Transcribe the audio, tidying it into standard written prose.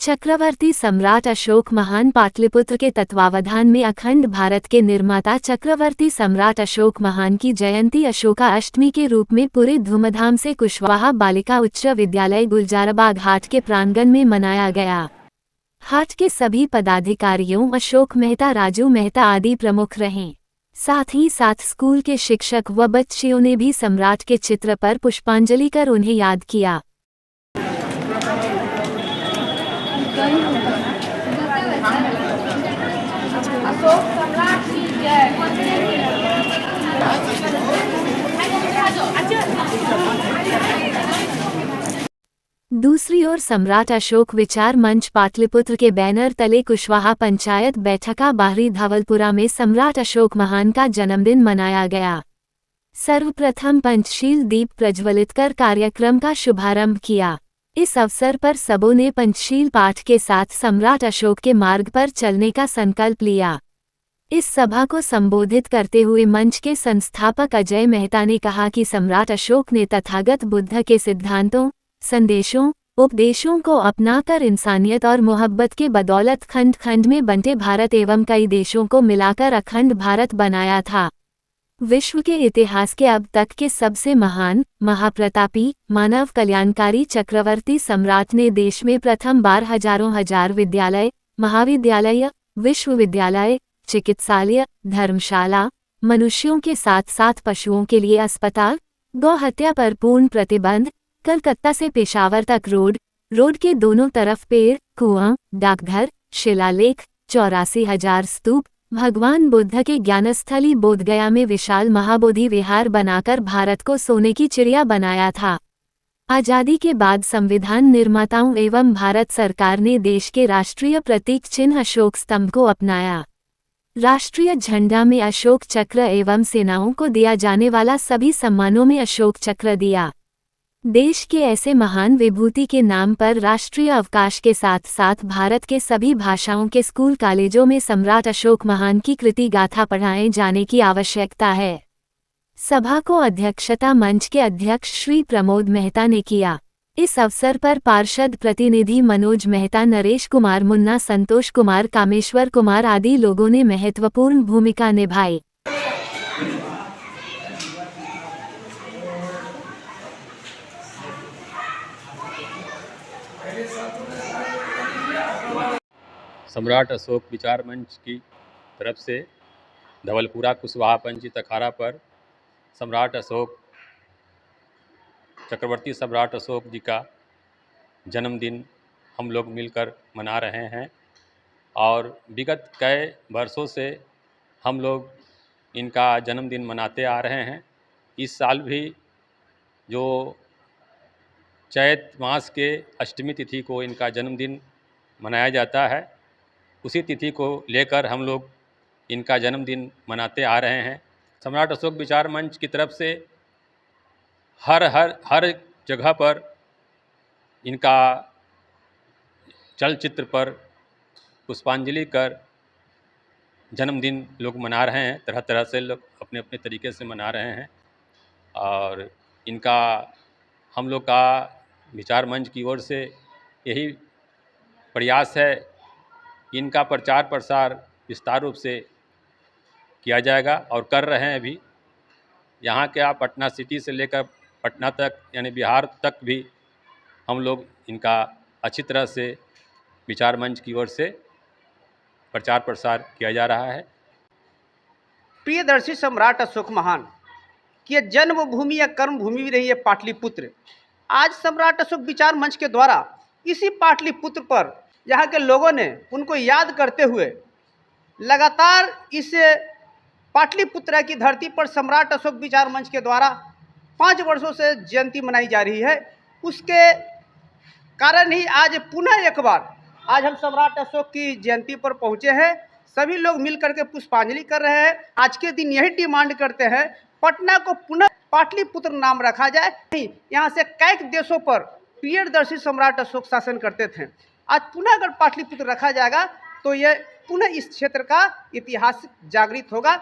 चक्रवर्ती सम्राट अशोक महान पाटलिपुत्र के तत्वावधान में अखंड भारत के निर्माता चक्रवर्ती सम्राट अशोक महान की जयंती अशोका अष्टमी के रूप में पूरे धूमधाम से कुशवाहा बालिका उच्च विद्यालय गुलजाराबाग हाट के प्रांगण में मनाया गया। हाट के सभी पदाधिकारियों अशोक मेहता, राजू मेहता आदि प्रमुख रहे। साथ ही साथ स्कूल के शिक्षक व बच्चियों ने भी सम्राट के चित्र पर पुष्पांजलि कर उन्हें याद किया। अशोक सम्राट की जय। दूसरी ओर सम्राट अशोक विचार मंच पाटलिपुत्र के बैनर तले कुशवाहा पंचायत बैठका बाहरी धवलपुरा में सम्राट अशोक महान का जन्मदिन मनाया गया। सर्वप्रथम पंचशील दीप प्रज्वलित कर कार्यक्रम का शुभारंभ किया। इस अवसर पर सबों ने पंचशील पाठ के साथ सम्राट अशोक के मार्ग पर चलने का संकल्प लिया। इस सभा को संबोधित करते हुए मंच के संस्थापक अजय मेहता ने कहा कि सम्राट अशोक ने तथागत बुद्ध के सिद्धांतों, संदेशों, उपदेशों को अपनाकर इंसानियत और मोहब्बत के बदौलत खंड खंड में बंटे भारत एवं कई देशों को मिलाकर अखंड भारत बनाया था। विश्व के इतिहास के अब तक के सबसे महान, महाप्रतापी, मानव कल्याणकारी चक्रवर्ती सम्राट ने देश में प्रथम बार हजार विद्यालय, महाविद्यालय, विश्वविद्यालय, चिकित्सालय, धर्मशाला, मनुष्यों के साथ साथ पशुओं के लिए अस्पताल, गौ हत्या पर पूर्ण प्रतिबंध, कलकत्ता से पेशावर तक रोड के दोनों तरफ पेड़, कुआं, डाकघर, शिलालेख, 84,000 स्तूप, भगवान बुद्ध के ज्ञानस्थली बोधगया में विशाल महाबोधि विहार बनाकर भारत को सोने की चिड़िया बनाया था। आज़ादी के बाद संविधान निर्माताओं एवं भारत सरकार ने देश के राष्ट्रीय प्रतीक चिन्ह अशोक स्तंभ को अपनाया। राष्ट्रीय झंडा में अशोक चक्र एवं सेनाओं को दिया जाने वाला सभी सम्मानों में अशोक चक्र दिया। देश के ऐसे महान विभूति के नाम पर राष्ट्रीय अवकाश के साथ साथ भारत के सभी भाषाओं के स्कूल कॉलेजों में सम्राट अशोक महान की कृति गाथा पढ़ाए जाने की आवश्यकता है। सभा को अध्यक्षता मंच के अध्यक्ष श्री प्रमोद मेहता ने किया। इस अवसर पर पार्षद प्रतिनिधि मनोज मेहता, नरेश कुमार मुन्ना, संतोष कुमार, कामेश्वर कुमार आदि लोगों ने महत्वपूर्ण भूमिका निभाई। सम्राट अशोक विचार मंच की तरफ से धवलपुरा कुशवाहा पंचायत अखाड़ा पर सम्राट अशोक, चक्रवर्ती सम्राट अशोक जी का जन्मदिन हम लोग मिलकर मना रहे हैं और विगत कई वर्षों से हम लोग इनका जन्मदिन मनाते आ रहे हैं। इस साल भी जो चैत मास के अष्टमी तिथि को इनका जन्मदिन मनाया जाता है, उसी तिथि को लेकर हम लोग इनका जन्मदिन मनाते आ रहे हैं। सम्राट अशोक विचार मंच की तरफ से हर जगह पर इनका चलचित्र पर पुष्पांजलि कर जन्मदिन लोग मना रहे हैं। तरह तरह से लोग अपने अपने तरीके से मना रहे हैं और इनका हम लोग का विचार मंच की ओर से यही प्रयास है, इनका प्रचार प्रसार विस्तार रूप से किया जाएगा और कर रहे हैं। अभी यहाँ के पटना सिटी से लेकर पटना तक यानी बिहार तक भी हम लोग इनका अच्छी तरह से विचार मंच की ओर से प्रचार प्रसार किया जा रहा है। प्रियदर्शी सम्राट अशोक महान की जन्मभूमि या कर्मभूमि भी रही है पाटलिपुत्र। आज सम्राट अशोक विचार मंच के द्वारा इसी पाटलिपुत्र पर यहाँ के लोगों ने उनको याद करते हुए लगातार इस पाटलिपुत्र की धरती पर सम्राट अशोक विचार मंच के द्वारा 5 वर्षों से जयंती मनाई जा रही है। उसके कारण ही आज पुनः एक बार आज हम सम्राट अशोक की जयंती पर पहुँचे हैं। सभी लोग मिल करके पुष्पांजलि कर रहे हैं। आज के दिन यही डिमांड करते हैं, पटना को पुनः पाटलिपुत्र नाम रखा जाए। यहाँ से कई देशों पर प्रियदर्शी सम्राट अशोक शासन करते थे। आज पुनः अगर पाटलिपुत्र रखा जाएगा तो यह पुनः इस क्षेत्र का इतिहास जागृत होगा।